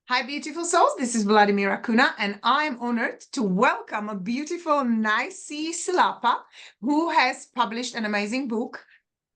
Hi, beautiful souls. This is Vladimira Kuna, and I'm honored to welcome a beautiful Naise Silapa, who has published an amazing book,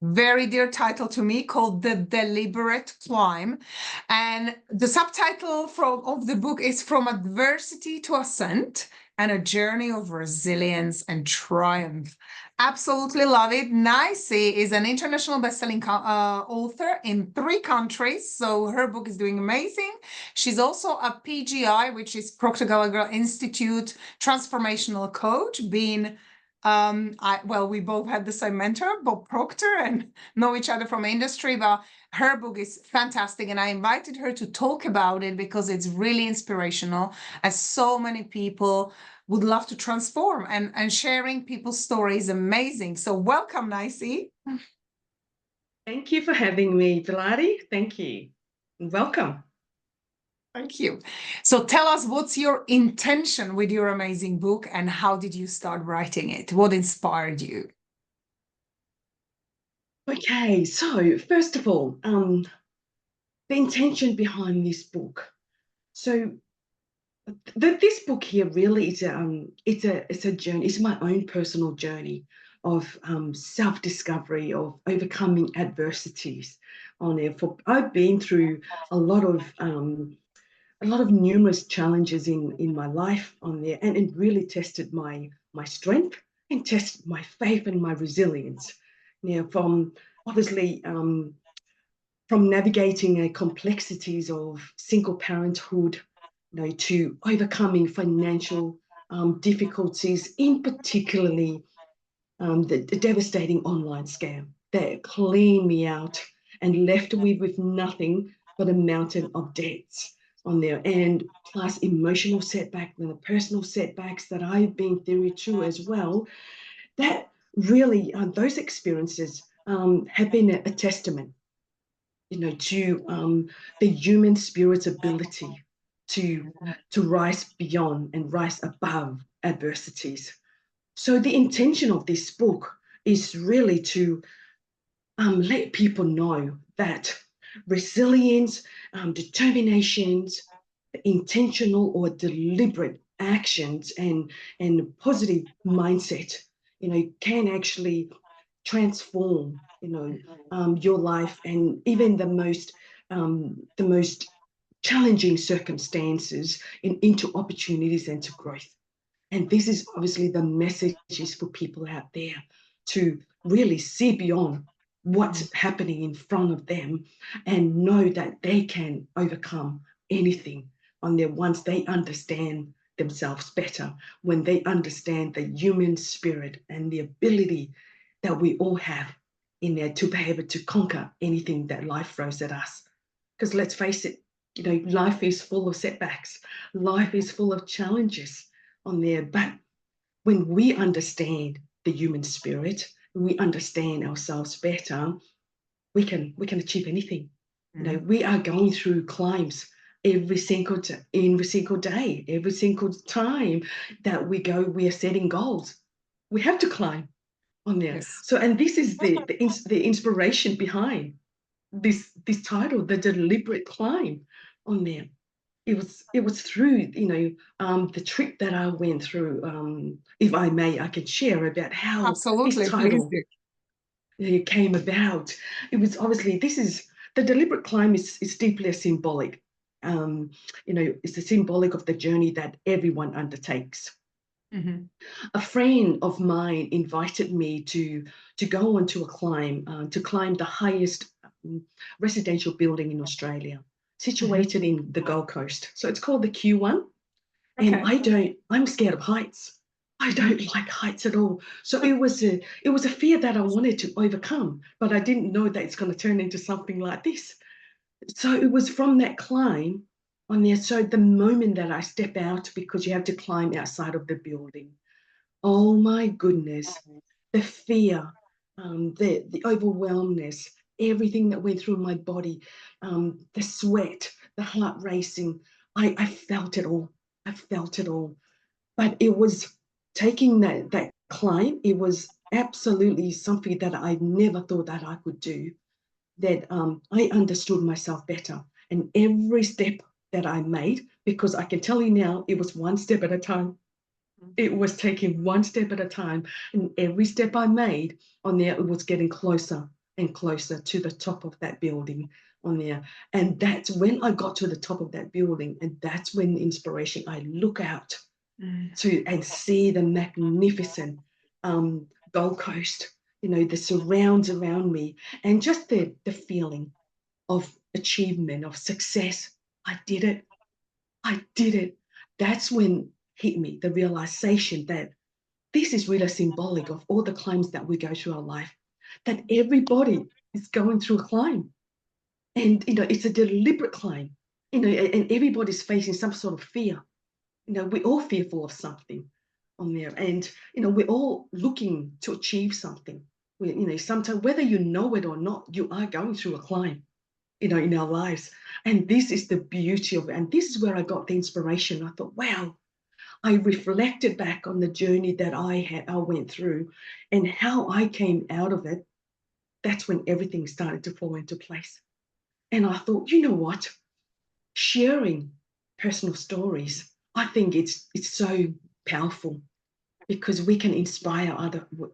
very dear title to me, called The Deliberate Climb. And the subtitle of the book is From Adversity to Ascent and a Journey of Resilience and Triumph. Absolutely love it. Naise is an international best-selling author in 3 countries, so her book is doing amazing. She's also a PGI, which is Proctor Gallagher Institute transformational coach, being we both had the same mentor, Bob Proctor, and know each other from industry, but her book is fantastic. And I invited her to talk about it because it's really inspirational, as so many people would love to transform, and sharing people's stories is amazing. So welcome, Naise. Thank you for having me, Vladi. Thank you. Welcome. Thank you. So tell us, what's your intention with your amazing book, and how did you start writing it? What inspired you? Okay, so first of all, the intention behind this book. So this book here really is it's a journey. It's my own personal journey of self-discovery, of overcoming adversities on it. I've been through a lot of numerous challenges in my life on there, and it really tested my strength and tested my faith and my resilience. From obviously from navigating complexities of single parenthood, to overcoming financial difficulties, in particularly the devastating online scam that cleaned me out and left me with nothing but a mountain of debts on there, and plus emotional setback and the personal setbacks that I've been through too as well. That really, those experiences have been a testament, to the human spirit's ability to rise beyond and rise above adversities. So the intention of this book is really to let people know that resilience, determinations, intentional or deliberate actions, and positive mindset, can actually transform, your life, and even the most challenging circumstances into opportunities and to growth. And this is obviously the messages for people out there to really see beyond what's happening in front of them and know that they can overcome anything on there once they understand themselves better, when they understand the human spirit and the ability that we all have in there to be able to conquer anything that life throws at us. Because let's face it, life is full of setbacks, life is full of challenges on there. But when we understand the human spirit, we understand ourselves better, we can achieve anything. We are going through climbs every single day, every single time that we go, we are setting goals. We have to climb on there. Yes. So, and this is the inspiration behind this title, The Deliberate Climb on there. It was through, the trip that I went through. If I may, I can share about how this Absolutely, please title do. came about. It was obviously, this is the deliberate climb is deeply a symbolic. It's a symbolic of the journey that everyone undertakes. Mm-hmm. A friend of mine invited me to go onto a climb, to climb the highest residential building in Australia, situated in the Gold Coast. So it's called the Q1. And Okay. I'm scared of heights. I don't like heights at all. So it was a fear that I wanted to overcome, but I didn't know that it's going to turn into something like this. So it was from that climb on there. So the moment that I step out, because you have to climb outside of the building, oh my goodness, the fear, the overwhelmness, everything that went through my body, the sweat, the heart racing, I felt it all. I felt it all. But it was taking that climb, it was absolutely something that I never thought that I could do, that I understood myself better. And every step that I made, because I can tell you now, it was one step at a time. It was taking one step at a time. And every step I made on there, it was getting closer and closer to the top of that building on there. And that's when I got to the top of that building. And that's when the inspiration, I look out to and see the magnificent Gold Coast, the surrounds around me, and just the feeling of achievement, of success. I did it. I did it. That's when hit me the realization that this is really symbolic of all the climbs that we go through our life, that everybody is going through a climb. And, it's a deliberate climb, and everybody's facing some sort of fear. We're all fearful of something on there. And, we're all looking to achieve something. Sometimes, whether you know it or not, you are going through a climb, in our lives. And this is the beauty of it. And this is where I got the inspiration. I thought, wow, I reflected back on the journey that I went through and how I came out of it. That's when everything started to fall into place. And I thought, you know what? Sharing personal stories, I think it's so powerful, because we can inspire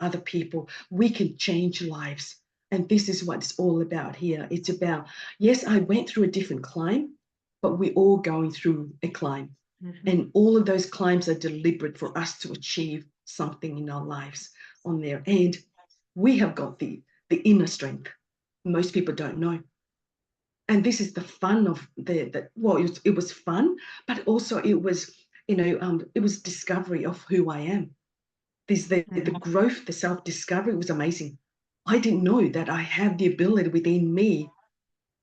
other people. We can change lives. And this is what it's all about here. It's about, yes, I went through a different climb, but we're all going through a climb. And all of those climbs are deliberate for us to achieve something in our lives on there. And we have got the inner strength. Most people don't know. And this is the fun of it was fun, but also it was, it was discovery of who I am. The growth, the self-discovery was amazing. I didn't know that I have the ability within me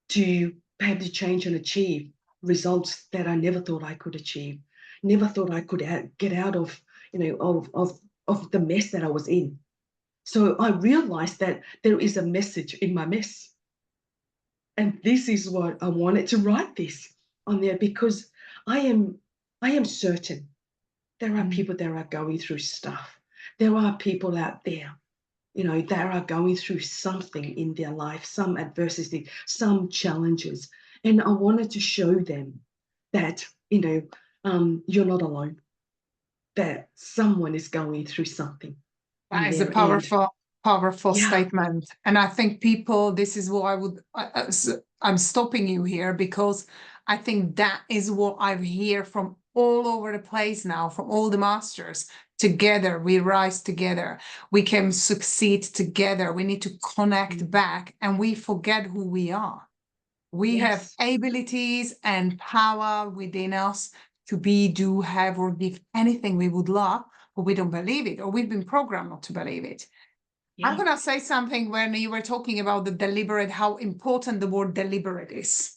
to be able to change and achieve results that I never thought I could achieve. Never thought I could get out of, of the mess that I was in. So I realized that there is a message in my mess. And this is what I wanted to write this on there, because I am certain there are people that are going through stuff. There are people out there, that are going through something in their life, some adversity, some challenges. And I wanted to show them that, you're not alone, that someone is going through something That in is a their end. powerful Yeah, statement. And I think people, this is what I'm stopping you here, because I think that is what I hear from all over the place now, from all the masters. Together, we rise together. We can succeed together. We need to connect back, and we forget who we are. We have yes, abilities and power within us to be, do, have, or give anything we would love, but we don't believe it, or we've been programmed not to believe it. I'm yeah, going to say something when you were talking about the deliberate, how important the word deliberate is.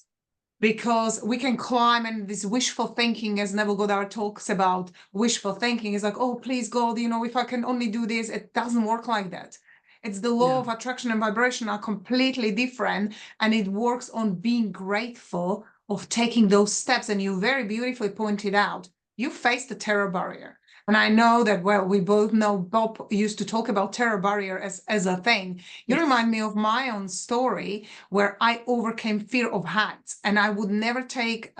Because we can climb, and this wishful thinking, as Neville Goddard talks about, wishful thinking is like, oh, please, God, if I can only do this. It doesn't work like that. It's the law of no, attraction and vibration are completely different, and it works on being grateful of taking those steps. And you very beautifully pointed out, you faced the terror barrier. And I know that, well, we both know Bob used to talk about terror barrier as a thing. You yes, remind me of my own story, where I overcame fear of heights, and I would never take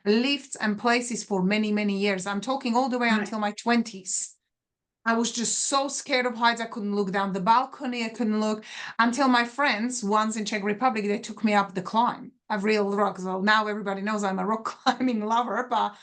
lifts and places for many, many years. I'm talking all the way right, until my 20s. I was just so scared of heights. I couldn't look down the balcony. I couldn't look, until my friends, once in Czech Republic, they took me up the climb of real rocks. Well, now everybody knows I'm a rock climbing lover, but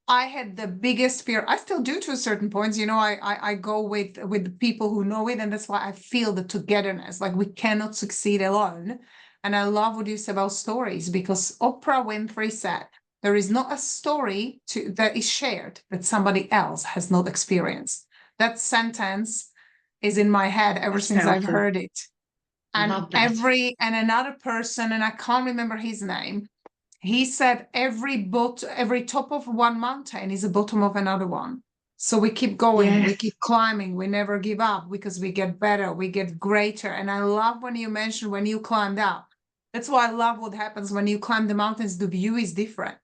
I had the biggest fear. I still do to a certain point. I go with the people who know it, and that's why I feel the togetherness. Like, we cannot succeed alone. And I love what you said about stories, because Oprah Winfrey said, there is not a story that is shared that somebody else has not experienced. That sentence is in my head ever that's since I've powerful. heard it. And Love that. another person, and I can't remember his name, he said every top of one mountain is the bottom of another one. So we keep going, we keep Yes, climbing, we never give up, because we get better, we get greater. And I love when you mentioned when you climbed up. That's why I love what happens when you climb the mountains. The view is different.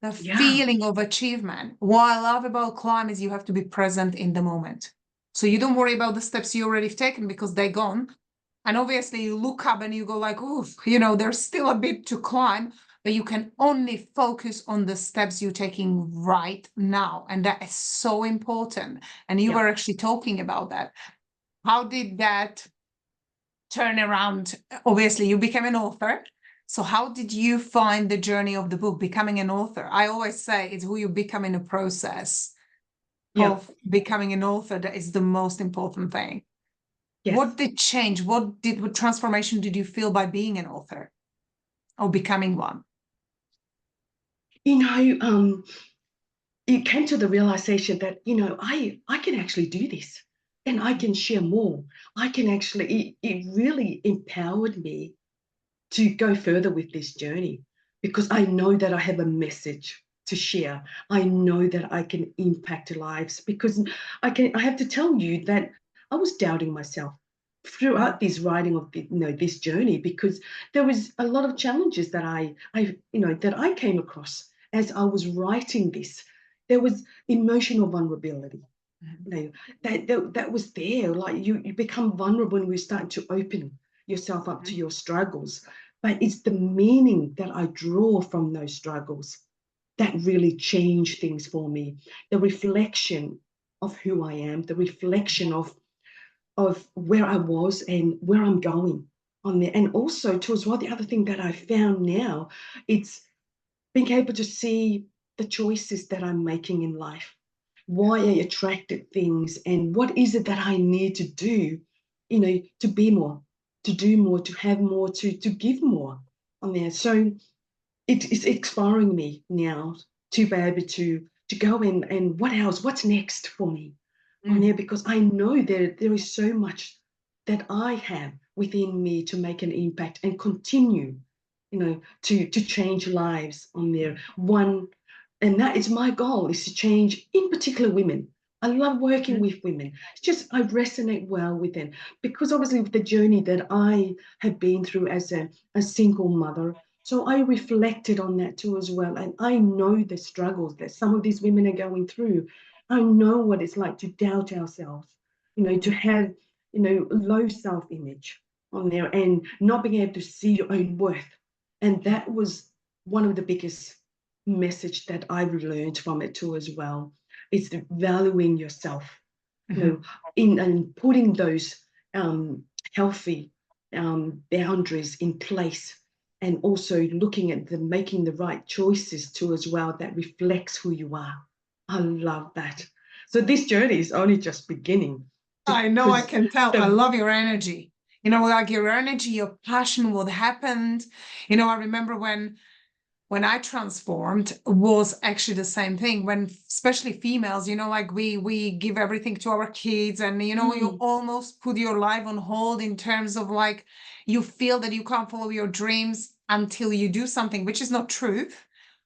The yeah, feeling of achievement. What I love about climb is you have to be present in the moment. So you don't worry about the steps you already taken, because they're gone. And obviously you look up and you go like, oof, there's still a bit to climb. but you can only focus on the steps you're taking right now. And that is so important. And you Yeah. were actually talking about that. How did that turn around? Obviously, you became an author. So how did you find the journey of the book, becoming an author? I always say it's who you become in the process Yeah. of becoming an author that is the most important thing. Yes. What did change? What transformation did you feel by being an author or becoming one? You know, it came to the realization that, I can actually do this and I can share more. I can actually, it really empowered me to go further with this journey because I know that I have a message to share. I know that I can impact lives because I have to tell you that I was doubting myself throughout this writing of this journey because there was a lot of challenges that I came across as I was writing this. There was emotional vulnerability. That was there. Like you become vulnerable when you start to open yourself up to your struggles. But it's the meaning that I draw from those struggles that really change things for me. The reflection of who I am, the reflection of where I was and where I'm going on there. And also too as well, the other thing that I found now, it's being able to see the choices that I'm making in life, why I attracted things, and what is it that I need to do, to be more, to do more, to have more, to give more on there. So it's inspiring me now to be able to go in and what else, what's next for me on there, because I know there is so much that I have within me to make an impact and continue, to change lives on there. And that is my goal, is to change, in particular, women. I love working with women. It's just I resonate well with them because obviously with the journey that I have been through as a single mother. So I reflected on that too as well. And I know the struggles that some of these women are going through. I know what it's like to doubt ourselves, to have, low self-image on there and not being able to see your own worth. And that was one of the biggest message that I've learned from it too as well. It's the valuing yourself, in and putting those healthy boundaries in place, and also looking at making the right choices too as well that reflects who you are. I love that. So this journey is only just beginning I know, I because can tell. I the love your energy. Like your energy, your passion, what happened. I remember when I transformed was actually the same thing. When especially females, like we give everything to our kids, and you almost put your life on hold in terms of like you feel that you can't follow your dreams until you do something, which is not true.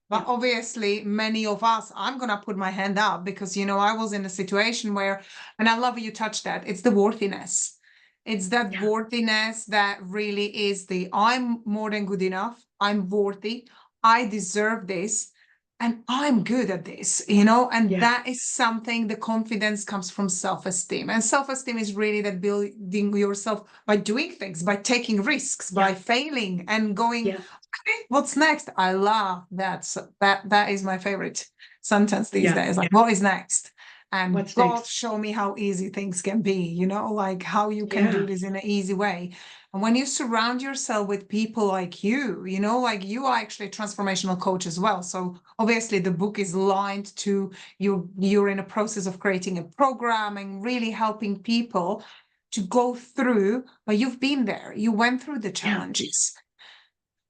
But yeah, obviously, many of us, I'm going to put my hand up because, I was in a situation where, and I love you touched that, it's the worthiness. It's that yeah, worthiness that really is I'm more than good enough. I'm worthy. I deserve this. And I'm good at this, and yeah, that is something, the confidence comes from self-esteem. And self-esteem is really that building yourself by doing things, by taking risks, by yeah, failing and going, yeah, okay, what's next? I love that. That is my favorite sentence these yeah. days. Like, what is next? And What's God, next? show me how easy things can be, like how you can do Yeah, this in an easy way. And when you surround yourself with people like like you are actually a transformational coach as well. So obviously the book is lined to you're in a process of creating a program and really helping people to go through, but you've been there, you went through the yeah, challenges.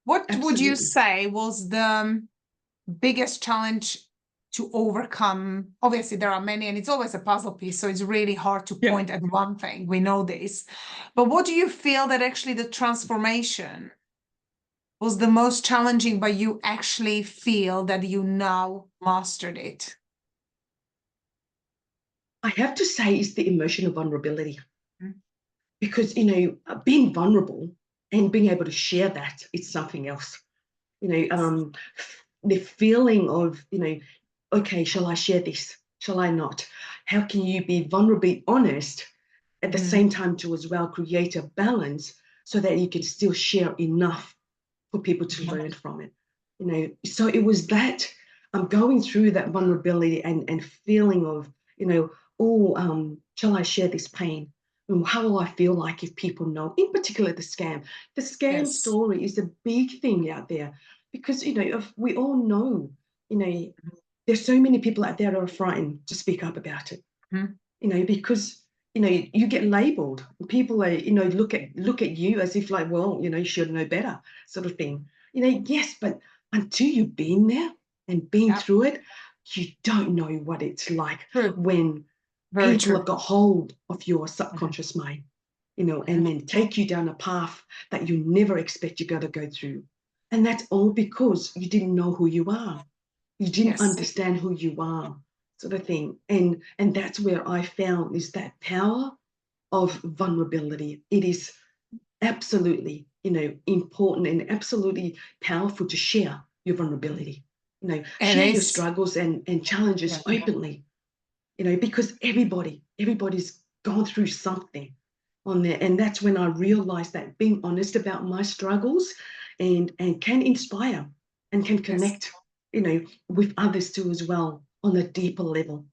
What would you absolutely. say was the biggest challenge to overcome? Obviously, there are many, and it's always a puzzle piece, so it's really hard to Yeah. point at one thing. We know this. But what do you feel that actually the transformation was the most challenging, but you actually feel that you now mastered it? I have to say it's the emotional vulnerability Mm. because, being vulnerable and being able to share that is something else. The feeling of, okay, shall I share this? Shall I not? How can you be vulnerably honest at the Mhm. same time to as well create a balance so that you can still share enough for people to learn from it? So it was that I'm going through that vulnerability and feeling of, oh, shall I share this pain? And how will I feel like if people know, in particular the scam? The scam Yes. story is a big thing out there because, if we all know, you know, there's so many people out there that are frightened to speak up about it, Mhm. because you get labeled. People are, look at you as if like, well, you should know better, sort of thing. Yes, but until you've been there and been Yeah. through it, you don't know what it's like True. when Very people true. have got hold of your Mhm. subconscious mind, Mhm. and then take you down a path that you never expect you got to go through. And that's all because you didn't know who you are. You didn't Yes. understand who you are, sort of thing. And that's where I found is that power of vulnerability. It is absolutely, important and absolutely powerful to share your vulnerability. It Share your is. struggles and Yeah. challenges openly, because everybody's gone through something on there. And that's when I realized that being honest about my struggles and can inspire and can Yes. connect, with others too as well on a deeper level.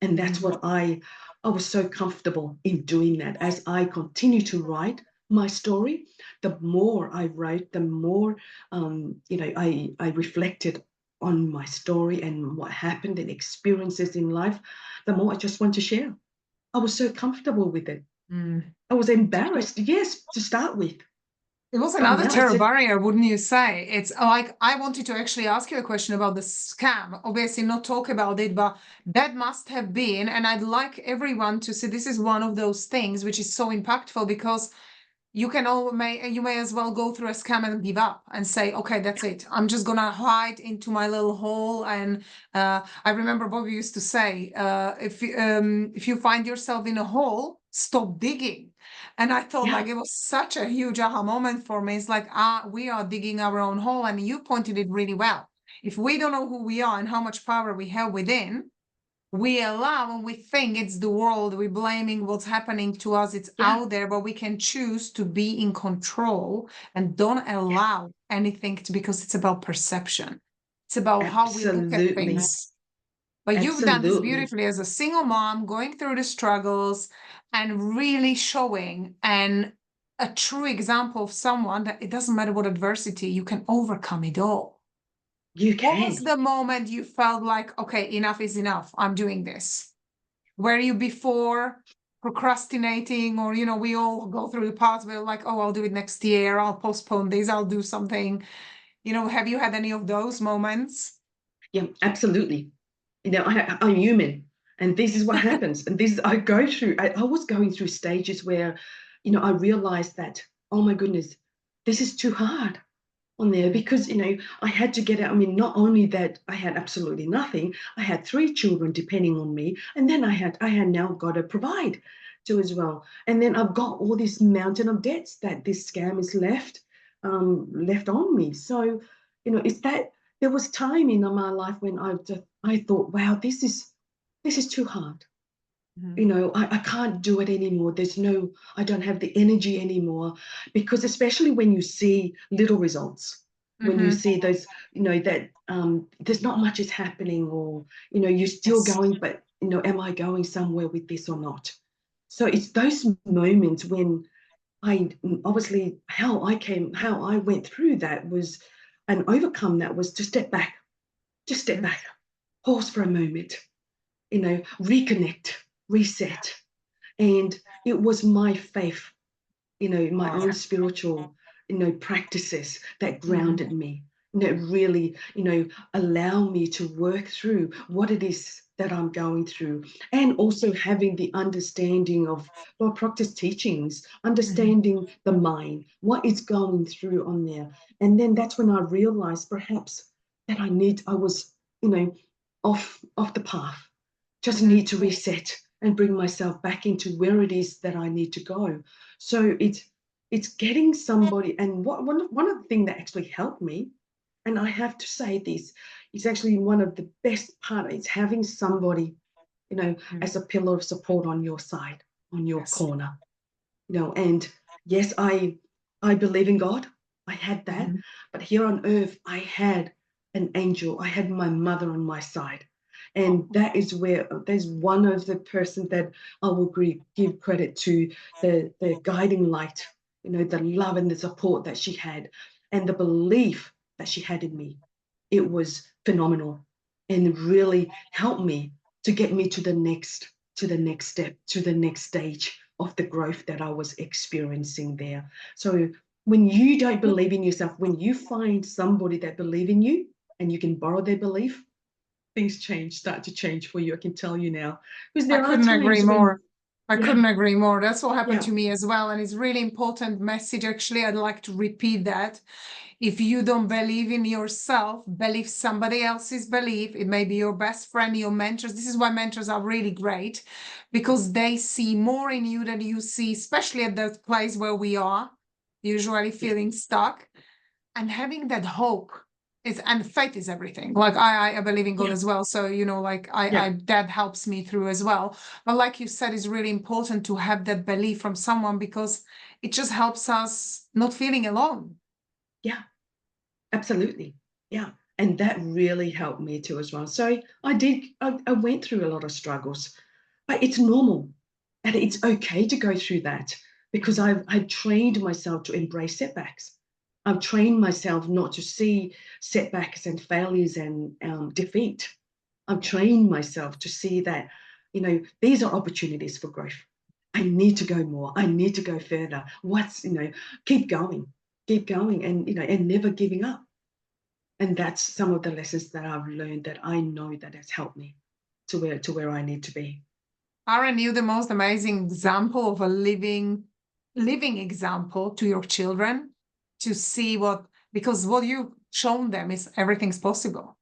And that's Mhm. what I was so comfortable in doing that. As I continue to write my story, the more I wrote, the more I reflected on my story and what happened and experiences in life, the more I just want to share. I was so comfortable with it. Mm. I was embarrassed, yes, to start with, It was but another now it's terror a barrier, wouldn't you say? It's like I wanted to actually ask you a question about the scam. Obviously, not talk about it, but that must have been, and I'd like everyone to see this is one of those things which is so impactful because you may as well go through a scam and give up and say, okay, that's it. I'm just gonna hide into my little hole. And I remember Bobby used to say, if you find yourself in a hole, stop digging. And I thought yeah, like it was such a huge aha moment for me. It's like, we are digging our own hole, and you pointed it really well. If we don't know who we are and how much power we have within, we allow and we think it's the world, we're blaming what's happening to us, it's yeah, out there, but we can choose to be in control and don't yes, allow anything to, because it's about perception. It's about how we look at absolutely, things. But you've done this absolutely. beautifully as a single mom, going through the struggles and really showing and a true example of someone that it doesn't matter what adversity, you can overcome it all. You What was can. the moment you felt like, okay, enough is enough, I'm doing this? Were you before procrastinating, or we all go through the path where like, oh, I'll do it next year, I'll postpone this, I'll do something. Have you had any of those moments? Yeah, absolutely. I'm human, and this is what happens. And this I go through. I was going through stages where, I realized that, oh my goodness, this is too hard on there Mm. because I had to get out. I mean, not only that I had absolutely nothing, I had three children depending on me, and then I had now got to provide to as well, and then I've got all this mountain of debts that this scam has left on me. So it's that there was time in my life when I thought, wow, this is too hard. Mhm. I can't do it anymore. I don't have the energy anymore, because especially when you see little results, when you Mhm. see those, that there's not much is happening, or, you're still Yes. going, but, am I going somewhere with this or not? So it's those moments when I obviously how I went through that was and overcome that was to step back, just step Mhm. back, pause for a moment, reconnect, reset. And it was my faith, my Wow. own spiritual, practices that Mhm. grounded me, really, allow me to work through what it is that I'm going through. And also having the understanding of, well, practice teachings, Mhm. understanding the mind, what it's going through on there. And then that's when I realized perhaps that I was, off the path, just Mhm. need to reset and bring myself back into where it is that I need to go. So it's getting somebody, and one of the things that actually helped me, and I have to say this, is actually one of the best part is having somebody, Mhm. as a pillar of support on your side, on your Yes. corner, and yes, I believe in God. I had that, Mhm. but here on earth, I had an angel. I had my mother on my side. And that is where there's one of the person that I will give credit to, the guiding light, the love and the support that she had, and the belief that she had in me. It was phenomenal and really helped me to get me to the next step, to the next stage of the growth that I was experiencing there. So when you don't believe in yourself, when you find somebody that believes in you and you can borrow their belief, things start to change for you. I can tell you now, because I there are couldn't agree times when, more. I yeah, couldn't agree more. That's what happened yeah, to me as well. And it's really important message. Actually, I'd like to repeat that. If you don't believe in yourself, believe somebody else's belief. It may be your best friend, your mentors. This is why mentors are really great, because they see more in you than you see, especially at that place where we are, usually yeah, feeling stuck. And having that hope is, and faith is everything. Like I believe in God yeah, as well. So, like yeah, I that helps me through as well. But like you said, it's really important to have that belief from someone, because it just helps us not feeling alone. yeah, absolutely. Yeah. And that really helped me too as well. So I went through a lot of struggles, but it's normal and it's okay to go through that, because I trained myself to embrace setbacks. I've trained myself not to see setbacks and failures and defeat. I've trained myself to see that, these are opportunities for growth. I need to go more. I need to go further. Keep going and never giving up. And that's some of the lessons that I've learned, that I know that has helped me to where I need to be. Aren't you the most amazing example of a living example to your children, to see because what you've shown them is everything's possible.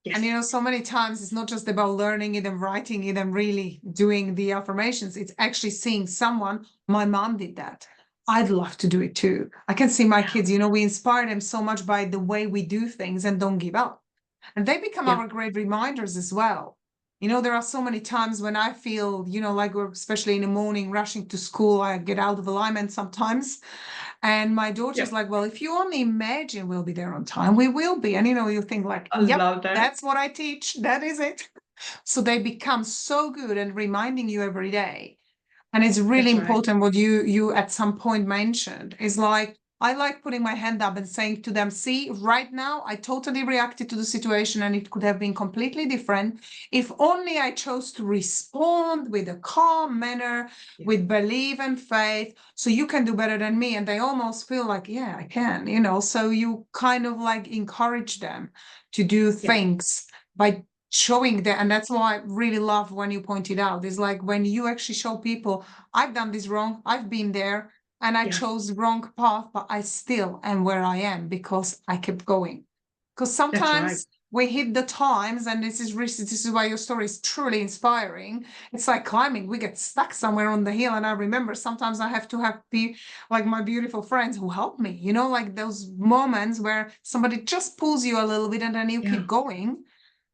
And Yes. so many times it's not just about learning it and writing it and really doing the affirmations. It's actually seeing someone, my mom did that. I'd love to do it too. I can see my Yeah. kids, we inspire them so much by the way we do things and don't give up. And they become Yeah. our great reminders as well. There are so many times when I feel, like we're especially in the morning rushing to school, I get out of alignment sometimes. And my daughter's Yeah. like, well, if you only imagine we'll be there on time, we will be. And you think like, I yep, love that. that's what I teach. That is it. So they become so good at reminding you every day. And it's really That's right. important what you at some point mentioned is like, I like putting my hand up and saying to them, see, right now I totally reacted to the situation and it could have been completely different if only I chose to respond with a calm manner, Yeah. with belief and faith. So you can do better than me. And they almost feel like, yeah, I can, so you kind of like encourage them to do Yeah. things by showing that. And that's why I really love when you pointed out, is like when you actually show people, I've done this wrong, I've been there, and I Yeah. chose the wrong path, but I still am where I am because I kept going. Because That's right. sometimes we hit the times, and this is why your story is truly inspiring. It's like climbing; we get stuck somewhere on the hill, and I remember sometimes I have to have like my beautiful friends who help me. Like those moments where somebody just pulls you a little bit, and then you Yeah. keep going.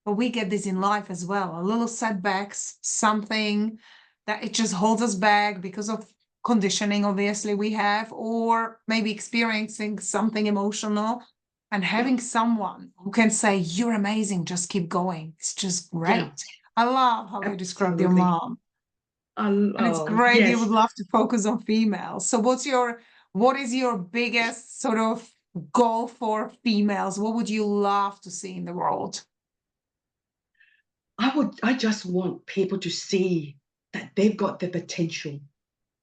But we get this in life as well, a little setbacks, something that it just holds us back because of conditioning, obviously, we have, or maybe experiencing something emotional, and Yeah. having someone who can say, you're amazing, just keep going. It's just Yeah. great. I love how you described your Absolutely. mom. And it's Oh, great you would yes. love to focus on females. So what is your biggest sort of goal for females? What would you love to see in the world? I just want people to see that they've got the potential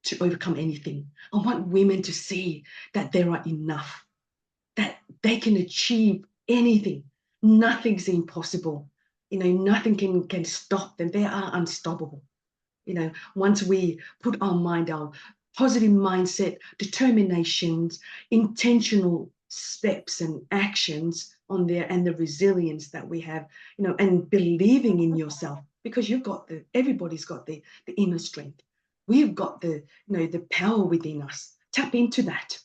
to overcome anything. I want women to see that they are enough, that they can achieve anything. Nothing's impossible. Nothing can stop them. They are unstoppable. Once we put our positive mindset, determinations, intentional steps and actions on there, and the resilience that we have, and believing in yourself, because everybody's got the inner strength. We've got the power within us. Tap into that.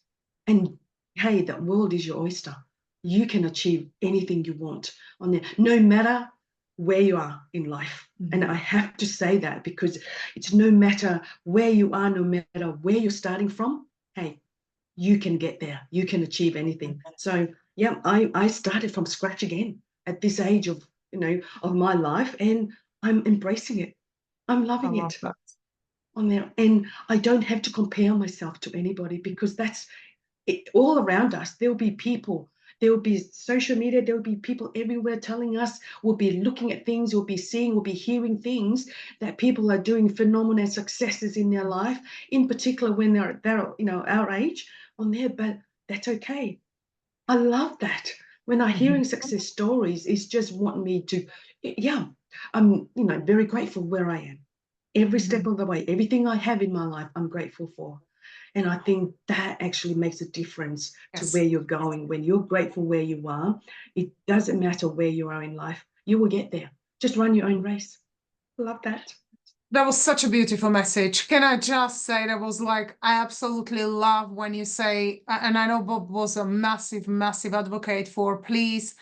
And hey, that world is your oyster. You can achieve anything you want on there, no matter where you are in life. And I have to say that, because it's no matter where you are, no matter where you're starting from, hey, you can get there. You can achieve anything. So yeah, I started from scratch again at this age of, of my life, and I'm embracing it. I'm I loving love it that. on there. And I don't have to compare myself to anybody, because that's it, all around us. There'll be people, there will be social media, there will be people everywhere telling us, we'll be looking at things, we'll be seeing, we'll be hearing things that people are doing phenomenal successes in their life, in particular when they're our age on there. But that's okay. I love that. When I hearing Mhm. success stories, it's just want me to, yeah, I'm, very grateful where I am. Every step Mhm. of the way, everything I have in my life, I'm grateful for. And I think that actually makes a difference to where Yes. you're going. When you're grateful where you are, it doesn't matter where you are in life, you will get there. Just run your own race. Love that. That was such a beautiful message. Can I just say that was like, I absolutely love when you say, and I know Bob was a massive, massive advocate for, please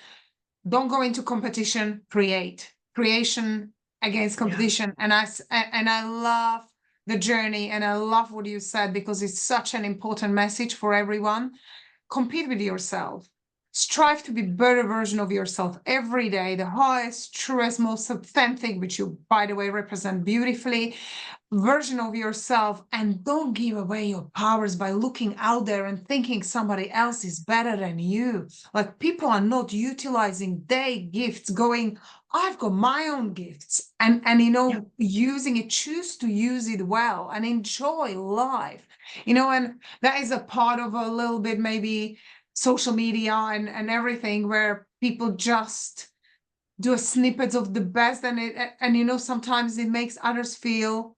don't go into competition, creation against Yeah, competition. And I love the journey, and I love what you said, because it's such an important message for everyone. Compete with yourself. Strive to be better version of yourself every day, the highest, truest, most authentic, which you, by the way, represent beautifully, version of yourself. And don't give away your powers by looking out there and thinking somebody else is better than you. Like, people are not utilizing their gifts, going, I've got my own gifts, and yeah, using it, choose to use it well and enjoy life. And that is a part of a little bit maybe social media and everything, where people just do a snippets of the best, and sometimes it makes others feel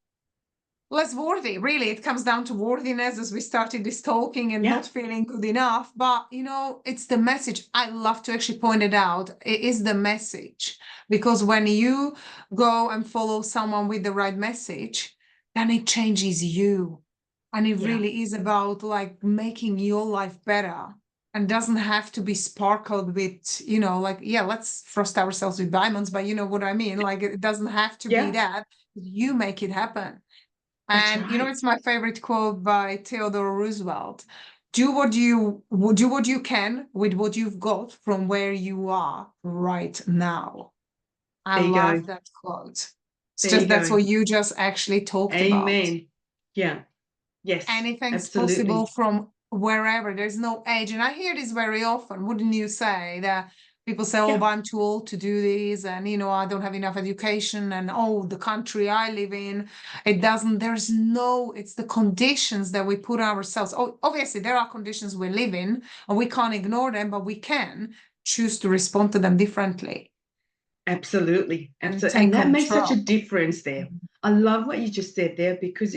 less worthy. Really, it comes down to worthiness, as we started this talking, and yeah, not feeling good enough. But it's the message. I love to actually point it out. It is the message, because when you go and follow someone with the right message, then it changes you, and it yeah, really is about like making your life better. And doesn't have to be sparkled with, like, yeah, let's frost ourselves with diamonds, but you know what I mean? Like, it doesn't have to be yeah. that. You make it happen. That's And right. it's my favorite quote by Theodore Roosevelt. Do what you can with what you've got from where you are right now. I There you go. love that quote. It's There you just that's go. what you just actually talked about. Amen. Yeah. Yes. Anything's possible Absolutely. from wherever. There's no age. And I hear this very often, wouldn't you say, that people say, oh, Yeah. but I'm too old to do this, and I don't have enough education, and oh, the country I live in, it doesn't, it's the conditions that we put ourselves. Oh, obviously there are conditions we live in, and we can't ignore them, but we can choose to respond to them differently Absolutely, and absolutely, take and that makes such a control. difference there. I love what you just said there, because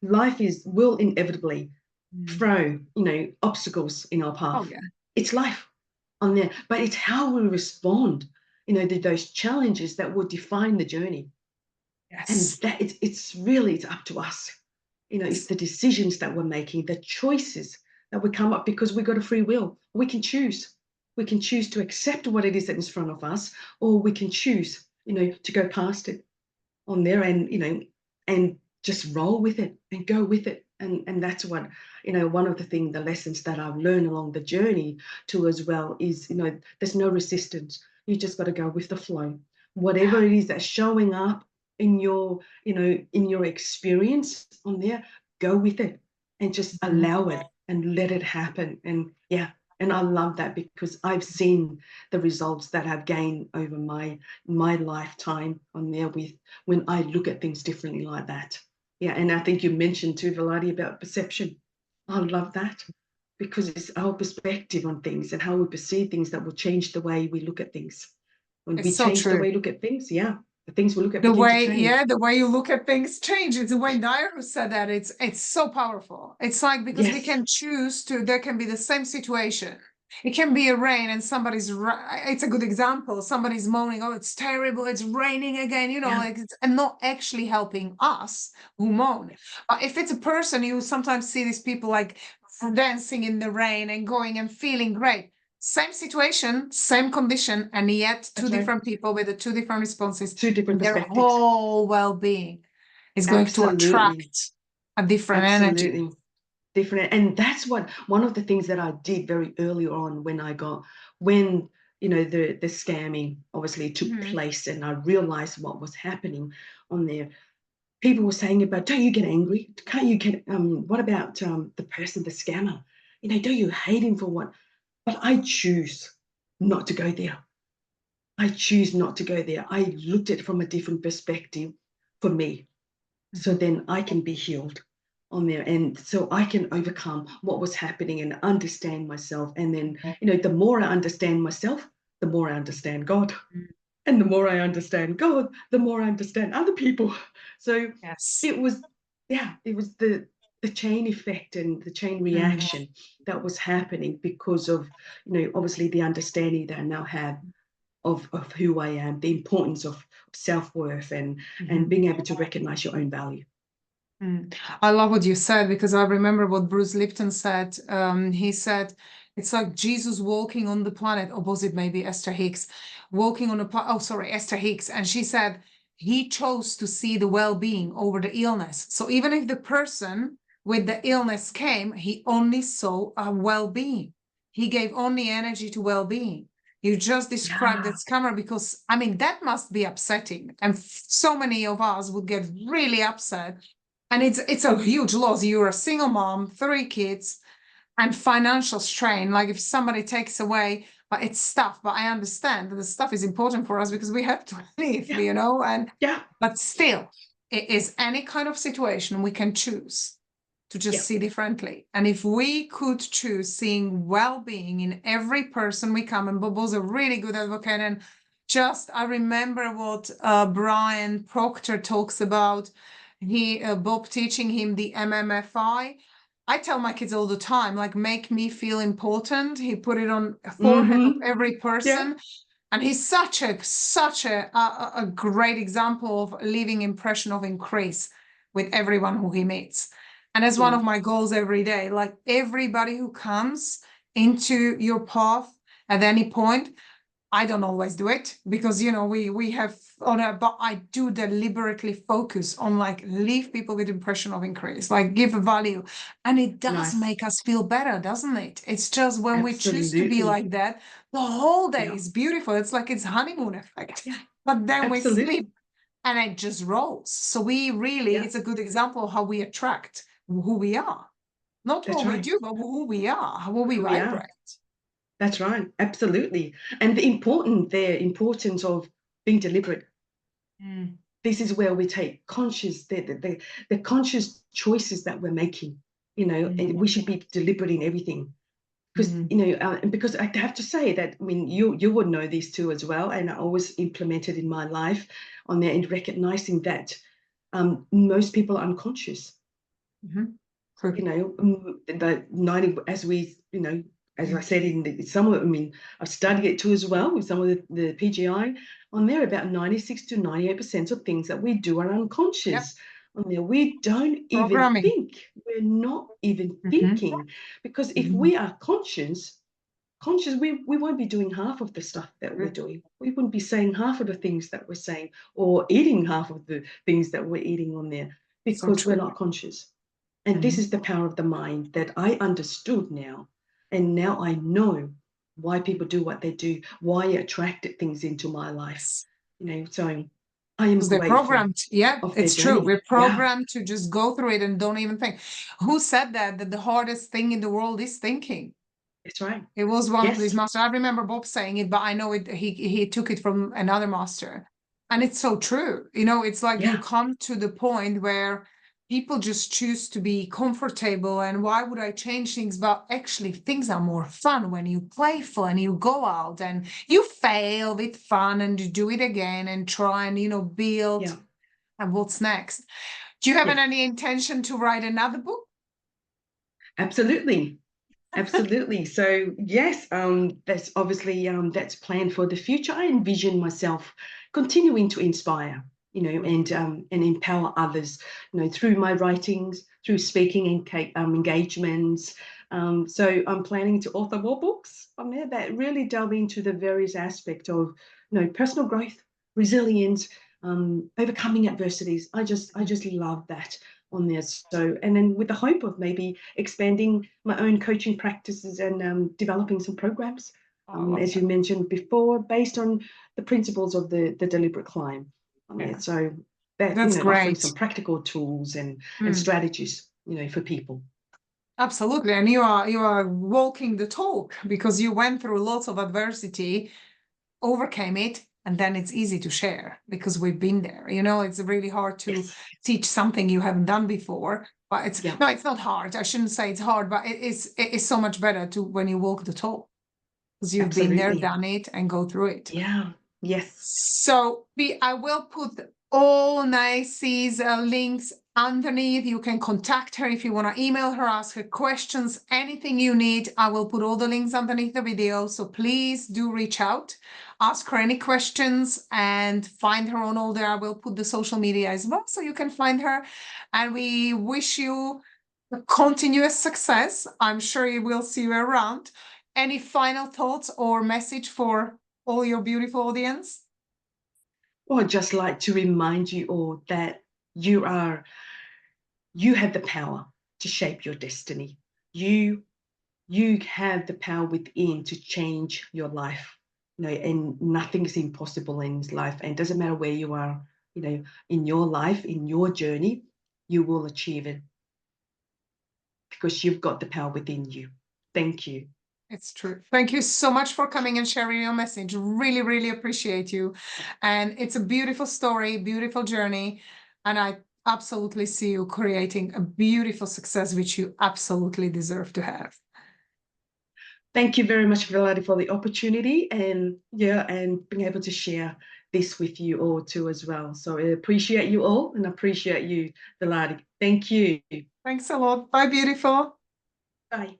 life will inevitably Mm. throw obstacles in our Oh path. yeah. It's life on there, but it's how we respond, to those challenges that will define the journey. And Yes. that it's up to us. It's Yes. the decisions that we're making, the choices that we come up, because we've got a free will. We can choose. We can choose to accept what it is that is in front of us, or we can choose, to go past it on there, and and just roll with it and go with it. And that's what, one of the lessons that I've learned along the journey too as well is, there's no resistance. You just got to go with the flow. Yeah. Whatever it is that's showing up in your, in your experience on there, go with it and just Mhm. allow it and let it happen. And yeah, and I love that, because I've seen the results that I've gained over my lifetime on there, with when I look at things differently like that. Yeah, and I think you mentioned too, Velati, about perception. I love that, because it's our perspective on things and how we perceive things that will change the way we look at things. When It's we so change the true. way we look at things, yeah, the things we look at The begin to way, yeah, change. the way you look at things change. It's Wayne Dyer who said that. It's so powerful. It's like, because we Yes, can choose to, there can be the same situation. It can be a rain and it's a good example. Somebody's moaning, oh, it's terrible, it's raining again, yeah, like and not actually helping us who moan. But if it's a person, you sometimes see these people like dancing in the rain and going and feeling great. Same situation, same condition, and yet two that's right. different people with the two different responses, Two different and their perspectives. whole well-being is going to Absolutely, attract a different energy. absolutely. different. And that's one of the things that I did very early on when the scamming obviously took Mhm. place, and I realized what was happening on there. People were saying about, don't you get angry? Can't you get, what about the person, the scammer? Do you hate him for what? But I choose not to go there. I choose not to go there. I looked at it from a different perspective for me. So Mhm. then I can be healed on there. And so I can overcome what was happening and understand myself. And then, the more I understand myself, the more I understand God. And the more I understand God, the more I understand other people. So Yes. it was, yeah, it was the chain effect and the chain Mhm. reaction that was happening because of, obviously the understanding that I now have of who I am, the importance of self-worth and Mhm. being able to recognize your own value. I love what you said because I remember what Bruce Lipton said. He said it's like Jesus walking on the planet, or was it maybe Esther Hicks, walking on a oh sorry, Esther Hicks, and she said he chose to see the well-being over the illness. So even if the person with the illness came, he only saw a well-being. He gave only energy to well-being. You just described that Yeah, scammer because I mean that must be upsetting, and so many of us would get really upset, and it's a huge loss. You're a single mom, 3 kids, and financial strain. Like if somebody takes away, but it's stuff. But I understand that the stuff is important for us because we have to live, yeah, and yeah, but still, it is any kind of situation we can choose to just yeah. see differently. And if we could choose seeing well-being in every person we come, and Bobo's a really good advocate. And just I remember what Brian Proctor talks about. Bob teaching him the MMFI. I tell my kids all the time, like, make me feel important. He put it on a forehead of Mm-hmm. every Yeah, person. And he's such a great example of leaving impression of increase with everyone who he meets. And as one yeah, of my goals every day, like everybody who comes into your path at any point, I don't always do it because we have on a, but I do deliberately focus on like leave people with impression of increase, like give a value. And it does nice. make us feel better, doesn't it? It's just when we choose to be Absolutely. like that, the whole day Yeah, is beautiful. It's like it's honeymoon effect. yeah, But then we absolutely. sleep and it just rolls. So we really, Yeah, it's a good example of how we attract who we are. Not that's what we right. do, but who we are, how we Who we are. vibrate. That's right. Absolutely. And the importance of being deliberate. Mm, This is where we take the conscious choices that we're making. And mm, we should be deliberate in everything. Because mm, and because I have to say that, I mean, you would know this too as well, and I always implemented in my life on there in recognizing that most people are unconscious. mhm. True. The 90, as I Mm. said some of, I mean, I've studied it too as well with some of the PGI on there. About 96 to 98% of things that we do are Yep. unconscious on there. We don't even Programming. think. We're not even Mhm. thinking, because if Mhm. we are conscious, we won't be doing half of the stuff that we're True. doing. We wouldn't be saying half of the things that we're saying, or eating half of the things that we're eating on there, So because we're true. not conscious. And this Mhm. is the power of the mind that I understood now. And now I know why people do what they do, why I attracted things into my life. Yes. So I am Because they're grateful programmed. Yeah, of their it's true. journey. We're Yeah, programmed to just go through it and don't even think. Who said that? That the hardest thing in the world is thinking. that's right. It was one of these Yes. masters. I remember Bob saying it, but I know it. He took it from another master, and it's so true. It's like you Yeah. come to the point where people just choose to be comfortable, and why would I change things? But actually, things are more fun when you playful and you go out and you fail with fun and you do it again and try and build. Yeah. And what's next? Do you have Yes. any intention to write another book? Absolutely. Absolutely. So yes, that's obviously that's planned for the future. I envision myself continuing to inspire, and empower others, through my writings, through speaking engagements. So I'm planning to author more books on there that really delve into the various aspects of, personal growth, resilience, overcoming adversities. I just love that on there. So, and then with the hope of maybe expanding my own coaching practices and developing some programs, I love as that. you mentioned before, based on the principles of the deliberate climb. Yeah. So that, That's offering great. some practical tools and Mm. strategies, for people. Absolutely. And you are walking the talk because you went through lots of adversity, overcame it, and then it's easy to share because we've been there. It's really hard to Yes. teach something you haven't done before. But it's Yeah. no, it's not hard. I shouldn't say it's hard, but it is so much better to when you walk the talk because you've been there, Absolutely. done it, and go through it. Yeah. Yes. So I will put all Naise's links underneath. You can contact her if you want to email her, ask her questions, anything you need. I will put all the links underneath the video. So please do reach out, ask her any questions, and find her on all there. I will put the social media as well so you can find her. And we wish you continuous success. I'm sure you will see you around. Any final thoughts or message for all your beautiful audience? Well, I'd just like to remind you all that you have the power to shape your destiny. You have the power within to change your life. And nothing is impossible in this life. And it doesn't matter where you are, in your life, in your journey, you will achieve it because you've got the power within you. Thank you. It's true. Thank you so much for coming and sharing your message. Really, really appreciate you. And it's a beautiful story, beautiful journey. And I absolutely see you creating a beautiful success, which you absolutely deserve to have. Thank you very much, Viladi, for the opportunity and being able to share this with you all too as well. So I appreciate you all and appreciate you, Viladi. Thank you. Thanks a lot. Bye, beautiful. Bye.